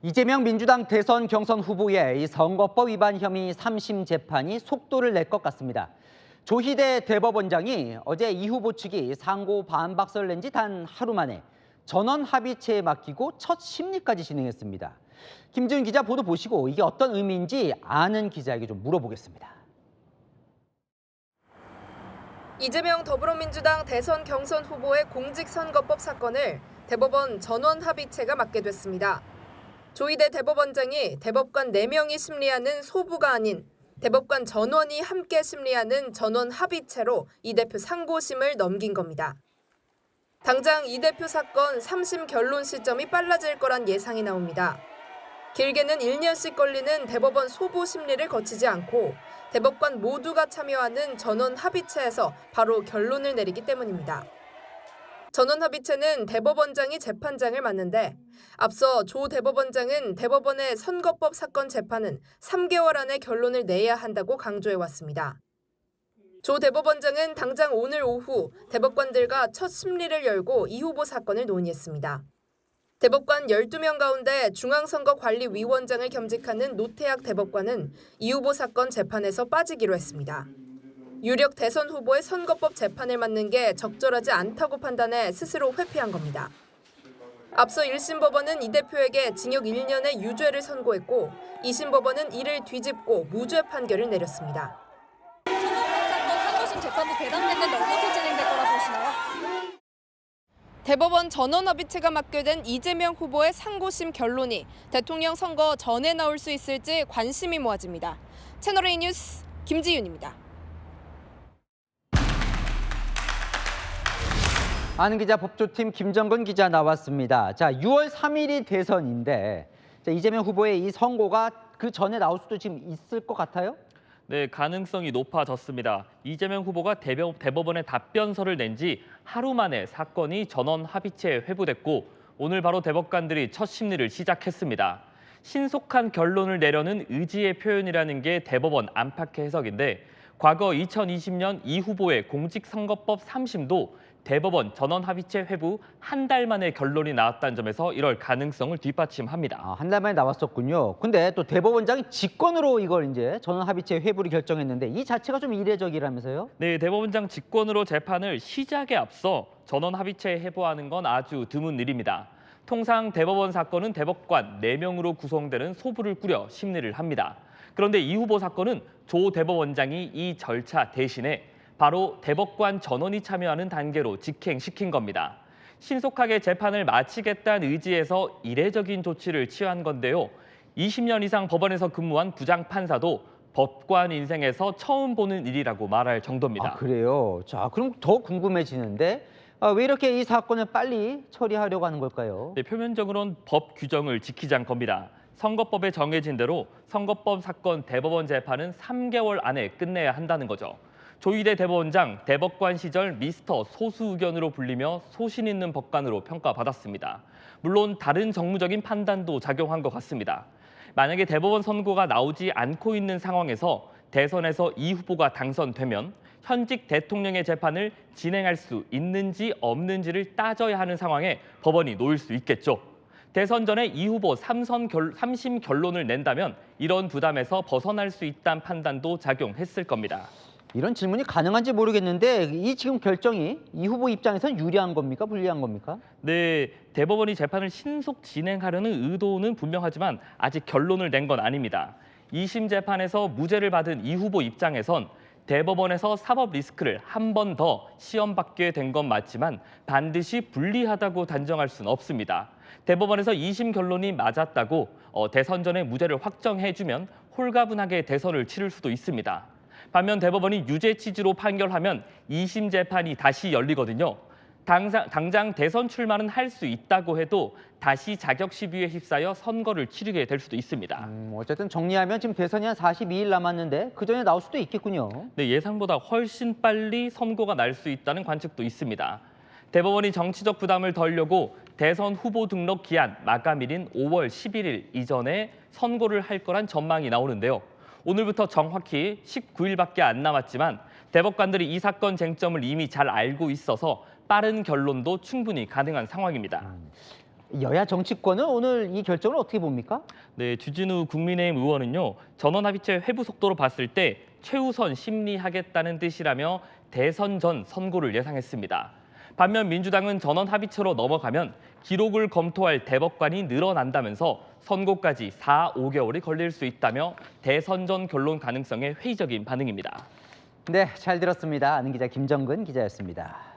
이재명 민주당 대선 경선 후보의 이 선거법 위반 혐의 3심 재판이 속도를 낼 것 같습니다. 조희대 대법원장이 어제 이 후보 측이 상고 반박서를 낸 지 단 하루 만에 전원 합의체에 맡기고 첫 심리까지 진행했습니다. 김지훈 기자 보도 보시고 이게 어떤 의미인지 아는 기자에게 좀 물어보겠습니다. 이재명 더불어민주당 대선 경선 후보의 공직선거법 사건을 대법원 전원 합의체가 맡게 됐습니다. 조희대 대법원장이 대법관 4명이 심리하는 소부가 아닌 대법관 전원이 함께 심리하는 전원 합의체로 이 대표 상고심을 넘긴 겁니다. 당장 이 대표 사건 3심 결론 시점이 빨라질 거란 예상이 나옵니다. 길게는 1년씩 걸리는 대법원 소부 심리를 거치지 않고 대법관 모두가 참여하는 전원 합의체에서 바로 결론을 내리기 때문입니다. 전원 합의체는 대법원장이 재판장을 맡는데 앞서 조 대법원장은 대법원의 선거법 사건 재판은 3개월 안에 결론을 내야 한다고 강조해왔습니다. 조 대법원장은 당장 오늘 오후 대법관들과 첫 심리를 열고 이 후보 사건을 논의했습니다. 대법관 12명 가운데 중앙선거관리위원장을 겸직하는 노태학 대법관은 이 후보 사건 재판에서 빠지기로 했습니다. 유력 대선 후보의 선거법 재판을 맡는 게 적절하지 않다고 판단해 스스로 회피한 겁니다. 앞서 1심 법원은 이 대표에게 징역 1년의 유죄를 선고했고 2심 법원은 이를 뒤집고 무죄 판결을 내렸습니다. 사건 상고심 재판도 배당됐는데 어떻게 진행될 거라 보시나요? 대법원 전원합의체가 맡게 된 이재명 후보의 상고심 결론이 대통령 선거 전에 나올 수 있을지 관심이 모아집니다. 채널A 뉴스 김지윤입니다. 아는 기자 법조팀 김정근 기자 나왔습니다. 자, 6월 3일이 대선인데 이재명 후보의 이 선고가 그 전에 나올 수도 지금 있을 것 같아요? 네, 가능성이 높아졌습니다. 이재명 후보가 대법원에 답변서를 낸 지 하루 만에 사건이 전원 합의체에 회부됐고 오늘 바로 대법관들이 첫 심리를 시작했습니다. 신속한 결론을 내려는 의지의 표현이라는 게 대법원 안팎의 해석인데 과거 2020년 이 후보의 공직선거법 3심도 대법원 전원 합의체 회부 한 달 만에 결론이 나왔다는 점에서 이럴 가능성을 뒷받침합니다. 한 달 만에 나왔었군요. 근데 또 대법원장이 직권으로 이걸 이제 전원 합의체 회부를 결정했는데 이 자체가 좀 이례적이라면서요? 네, 대법원장 직권으로 재판을 시작에 앞서 전원 합의체에 회부하는 건 아주 드문 일입니다. 통상 대법원 사건은 대법관 4명으로 구성되는 소부를 꾸려 심리를 합니다. 그런데 이 후보 사건은 조 대법원장이 이 절차 대신에 바로 대법관 전원이 참여하는 단계로 직행시킨 겁니다. 신속하게 재판을 마치겠다는 의지에서 이례적인 조치를 취한 건데요. 20년 이상 법원에서 근무한 부장판사도 법관 인생에서 처음 보는 일이라고 말할 정도입니다. 아, 그래요? 자, 그럼 더 궁금해지는데 왜 이렇게 이 사건을 빨리 처리하려고 하는 걸까요? 네, 표면적으로는 법 규정을 지키자는 겁니다. 선거법에 정해진 대로 선거법 사건 대법원 재판은 3개월 안에 끝내야 한다는 거죠. 조희대 대법원장, 대법관 시절 미스터 소수의견으로 불리며 소신 있는 법관으로 평가받았습니다. 물론 다른 정무적인 판단도 작용한 것 같습니다. 만약에 대법원 선고가 나오지 않고 있는 상황에서 대선에서 이 후보가 당선되면 현직 대통령의 재판을 진행할 수 있는지 없는지를 따져야 하는 상황에 법원이 놓일 수 있겠죠. 대선 전에 이 후보 3심 결론을 낸다면 이런 부담에서 벗어날 수 있다는 판단도 작용했을 겁니다. 이런 질문이 가능한지 모르겠는데 이 지금 결정이 이 후보 입장에서는 유리한 겁니까? 불리한 겁니까? 네, 대법원이 재판을 신속 진행하려는 의도는 분명하지만 아직 결론을 낸 건 아닙니다. 2심 재판에서 무죄를 받은 이 후보 입장에선 대법원에서 사법 리스크를 한 번 더 시험받게 된 건 맞지만 반드시 불리하다고 단정할 수는 없습니다. 대법원에서 2심 결론이 맞았다고 대선 전에 무죄를 확정해주면 홀가분하게 대선을 치를 수도 있습니다. 반면 대법원이 유죄 취지로 판결하면 2심 재판이 다시 열리거든요. 당장 대선 출마는 할 수 있다고 해도 다시 자격 시비에 휩싸여 선거를 치르게 될 수도 있습니다. 어쨌든 정리하면 지금 대선이 한 42일 남았는데 그 전에 나올 수도 있겠군요. 네, 예상보다 훨씬 빨리 선고가 날 수 있다는 관측도 있습니다. 대법원이 정치적 부담을 덜려고 대선 후보 등록 기한 마감일인 5월 11일 이전에 선고를 할 거란 전망이 나오는데요. 오늘부터 정확히 19일밖에 안 남았지만 대법관들이 이 사건 쟁점을 이미 잘 알고 있어서 빠른 결론도 충분히 가능한 상황입니다. 여야 정치권은 오늘 이 결정을 어떻게 봅니까? 네, 주진우 국민의힘 의원은요. 전원합의체 회부 속도로 봤을 때 최우선 심리하겠다는 뜻이라며 대선 전 선고를 예상했습니다. 반면 민주당은 전원합의체로 넘어가면 기록을 검토할 대법관이 늘어난다면서 선고까지 4, 5개월이 걸릴 수 있다며 대선 전 결론 가능성에 회의적인 반응입니다. 네, 잘 들었습니다. 아는 기자 김정근 기자였습니다.